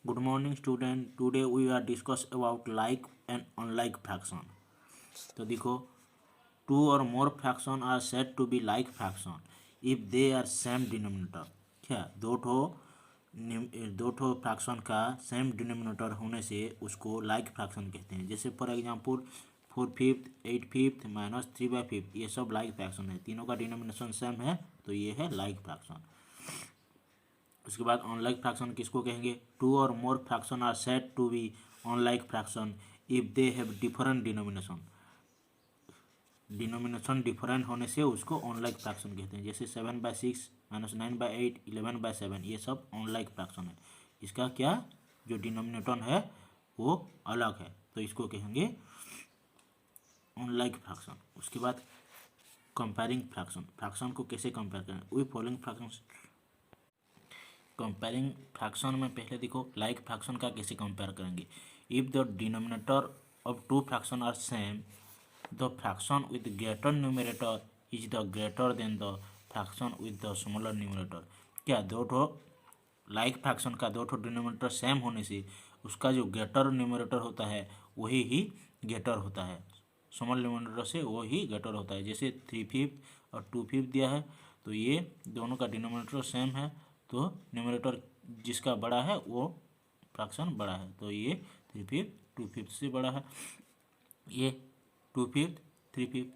Good morning student. Today we are discuss about like and unlike fraction. तो देखो two or more fraction are said to be like fraction if they are same denominator. क्या दो ठो fraction का same denominator होने से उसको like fraction कहते हैं। जैसे फॉर एग्जांपल 4/5 8/5 -3/5 ये सब लाइक फ्रैक्शन है, तीनों का डिनोमिनेशन सेम है तो ये है लाइक फ्रैक्शन। उसके बाद अनलाइक फ्रैक्शन किसको कहेंगे? Two or more fraction are said to be unlike fraction if they have different denomination. Denomination different होने से उसको अनलाइक फ्रैक्शन कहते हैं। जैसे 7/6 -9/8 11/7 ये सब अनलाइक फ्रैक्शन है। इसका क्या जो डिनोमिनेटर है वो अलग है तो इसको कहेंगे अनलाइक फ्रैक्शन। उसके बाद कंपेयरिंग फ्रैक्शन, फ्रैक्शन को कैसे कंपेयर करें? We following fraction. Comparing fraction में पहले देखो लाइक फ्रैक्शन का कैसे कंपेयर करेंगे। If the denominator of two fraction are same the fraction with greater numerator is the greater than the fraction with the smaller numerator. क्या दो ठो like fraction का दो ठो डिनोमिनेटर सेम होने से उसका जो ग्रेटर न्यूमरेटर होता है वही ही ग्रेटर होता है, स्मॉल न्यूमरेटर से वो ही ग्रेटर होता है। जैसे 3/5 और 2/5 दिया है तो ये दोनों का डिनोमिनेटर सेम है तो न्यूमरेटर जिसका बड़ा है वो फ्रैक्शन बड़ा है, तो ये 3/5 2/5 से बड़ा है, ये 2/5 3/5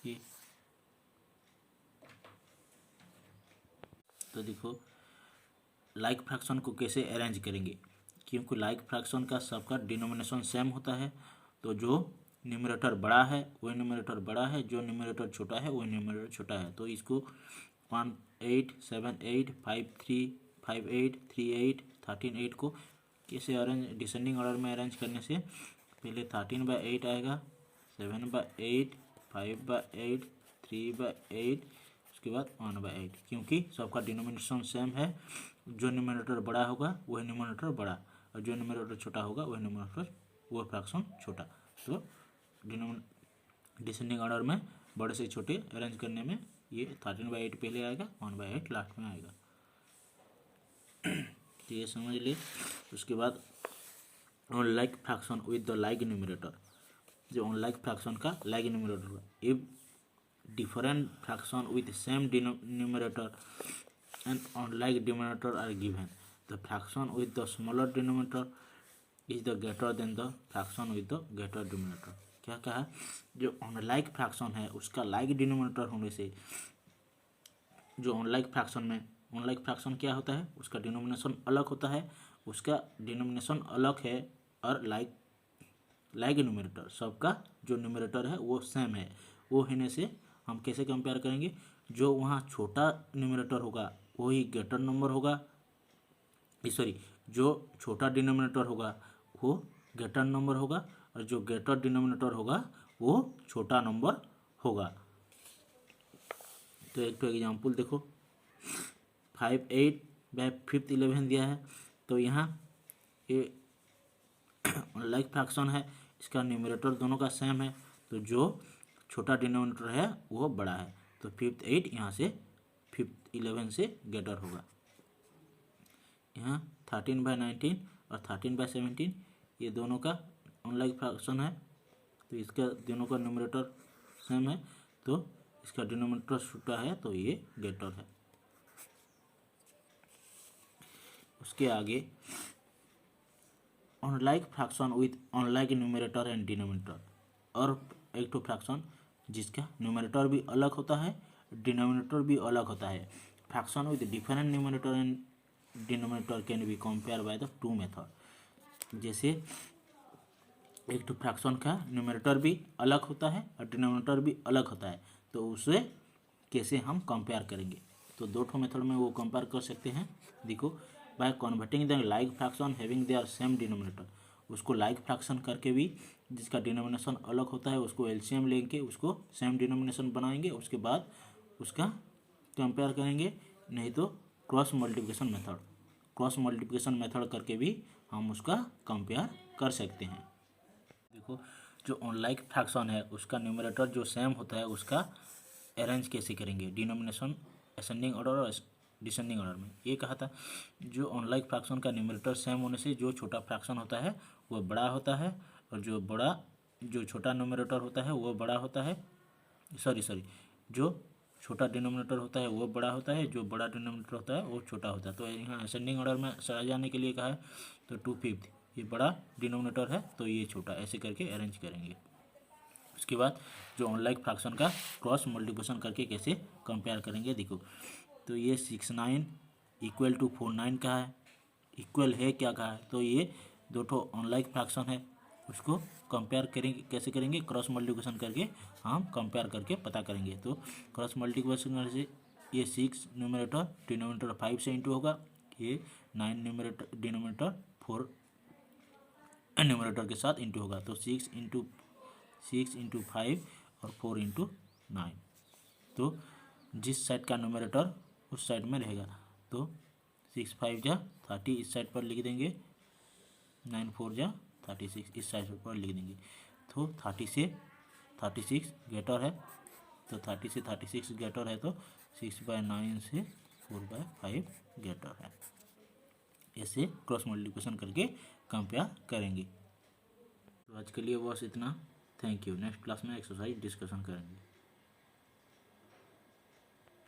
ये। तो देखो लाइक फ्रैक्शन को कैसे अरेंज करेंगे, क्योंकि लाइक फ्रैक्शन का सबका डिनोमिनेशन सेम होता है तो जो न्यूमरेटर बड़ा है वही न्यूमरेटर बड़ा है, जो न्यूमरेटर छोटा है वही न्यूमरेटर छोटा है। तो इसको 1 8 7 8 5 3 5 8 3 8 13 8 को कैसे अरेंज, डिसेंडिंग ऑर्डर में अरेंज करने से पहले 13/8 आएगा, 7/8 5/8 3/8 उसके बाद 1/8, क्योंकि सबका डिनोमिनेशन सेम है। जो न्यूमरेटर बड़ा होगा वही न्यूमरेटर बड़ा और जो न्यूमरेटर छोटा होगा वही न्यूमरेटर वो फ्रैक्शन छोटा। तो डिसेंडिंग ऑर्डर में बड़े से छोटे अरेंज करने में ये 13/8 पहले आएगा, 1/8 लास्ट में आएगा। तो ये समझ ले। उसके बाद unlike fraction with the like numerator, जो अनलाइक फ्रैक्शन का लाइक न्यूमरेटर होगा। If different fraction with same numerator and unlike denominator are given, the fraction with the smaller denominator is the greater than the fraction with the greater denominator. क्या कहा? जो unlike fraction है उसका like denominator होने से, जो unlike fraction में unlike fraction क्या होता है, उसका डिनोमिनेशन अलग होता है, उसका डिनोमिनेशन अलग है और लाइक न्यूमरेटर सबका जो न्यूमरेटर है वो सेम है। वो होने से हम कैसे कंपेयर करेंगे? जो वहाँ छोटा न्यूमरेटर होगा वही ग्रेटर नंबर होगा, सॉरी जो छोटा डिनोमिनेटर होगा वो ग्रेटर नंबर होगा और जो ग्रेटर डिनोमिनेटर होगा वो छोटा नंबर होगा। तो एक तो एग्जाम्पल देखो 5/8 11 दिया है तो यहाँ ये लाइक फ्रैक्शन है, इसका न्यूमरेटर दोनों का सेम है तो जो छोटा डिनोमिनेटर है वो बड़ा है तो 5/8 यहाँ से 11 से ग्रेटर होगा। यहाँ 13/19 और 13/17 ये दोनों का अनलाइक फ्रैक्शन है तो इसका दोनों का न्यूमरेटर सेम है तो इसका डिनोमिनेटर छोटा है तो ये ग्रेटर है। उसके आगे unlike fraction with unlike numerator and denominator, और एक तो फ्रैक्शन जिसका न्यूमरेटर भी अलग होता है डिनोमिनेटर भी अलग होता है। Fraction with different numerator and denominator can be compare by the two method. जैसे एक तो फ्रैक्शन का न्यूमरेटर भी अलग होता है और डिनोमिनेटर भी अलग होता है तो उसे कैसे हम कंपेयर करेंगे? तो दो ठो मेथड में वो कंपेयर कर सकते हैं। देखो by converting the like fraction having their same denominator, उसको लाइक फ्रैक्शन करके भी जिसका डिनोमिनेशन अलग होता है उसको एलसीएम लेके उसको सेम डिनोमिनेशन बनाएंगे, उसके बाद उसका कंपेयर करेंगे। नहीं तो क्रॉस मल्टीप्लिकेशन मेथड करके भी हम उसका कंपेयर कर सकते हैं। देखो जो अनलाइक फ्रैक्शन है उसका न्यूमरेटर जो सेम होता है उसका अरेंज कैसे करेंगे? डिनोमिनेशन असेंडिंग ऑर्डर और डिसेंडिंग ऑर्डर में। ये कहा था जो अनलाइक फ्रैक्शन का न्यूमरेटर सेम होने से जो छोटा फ्रैक्शन होता है वो बड़ा होता है, और जो छोटा न्यूमरेटर होता है वो बड़ा होता है, जो छोटा डिनोमिनेटर होता है वो बड़ा होता है, जो बड़ा डिनोमिनेटर होता है वो छोटा होता है। तो यहाँ असेंडिंग ऑर्डर में आ जाने के लिए कहा है, तो 2/5 ये बड़ा डिनोमिनेटर है तो ये छोटा, ऐसे करके अरेंज करेंगे। उसके बाद जो अनलाइक फ्रैक्शन का क्रॉस मल्टीप्लिकेशन करके कैसे कंपेयर करेंगे देखो। तो ये 69 इक्वल टू 49 का है, इक्वल है क्या कहा है, तो ये दो ठो अनलाइक फ्रैक्शन है, उसको कंपेयर करेंगे। कैसे करेंगे? क्रॉस मल्टीप्लिकेशन करके हम कंपेयर करके पता करेंगे। तो क्रॉस मल्टीप्लिकेशन करने से ये 6 न्यूमरेटर डिनोमिनेटर 5 से इंटू होगा, ये 9 न्यूमरेटर डिनोमिनेटर 4 न्यूमरेटर के साथ इंटू होगा। तो 6 इंटू 5 और 4 इंटू 9। तो जिस साइड का न्यूमरेटर उस साइड में रहेगा। तो 6 5 जा 30 इस साइड पर लिख देंगे, 9 4 जा 36 इस साइड पर लिख देंगे। तो 30 से 36 ग्रेटर है, तो 30 से 36 ग्रेटर है, तो 6/9 से 4/5 ग्रेटर है। ऐसे क्रॉस मल्टीप्लिकेशन करके कंपेयर करेंगे। तो आज के लिए बस इतना। Thank you. नेक्स्ट क्लास में एक्सरसाइज डिस्कशन करेंगे।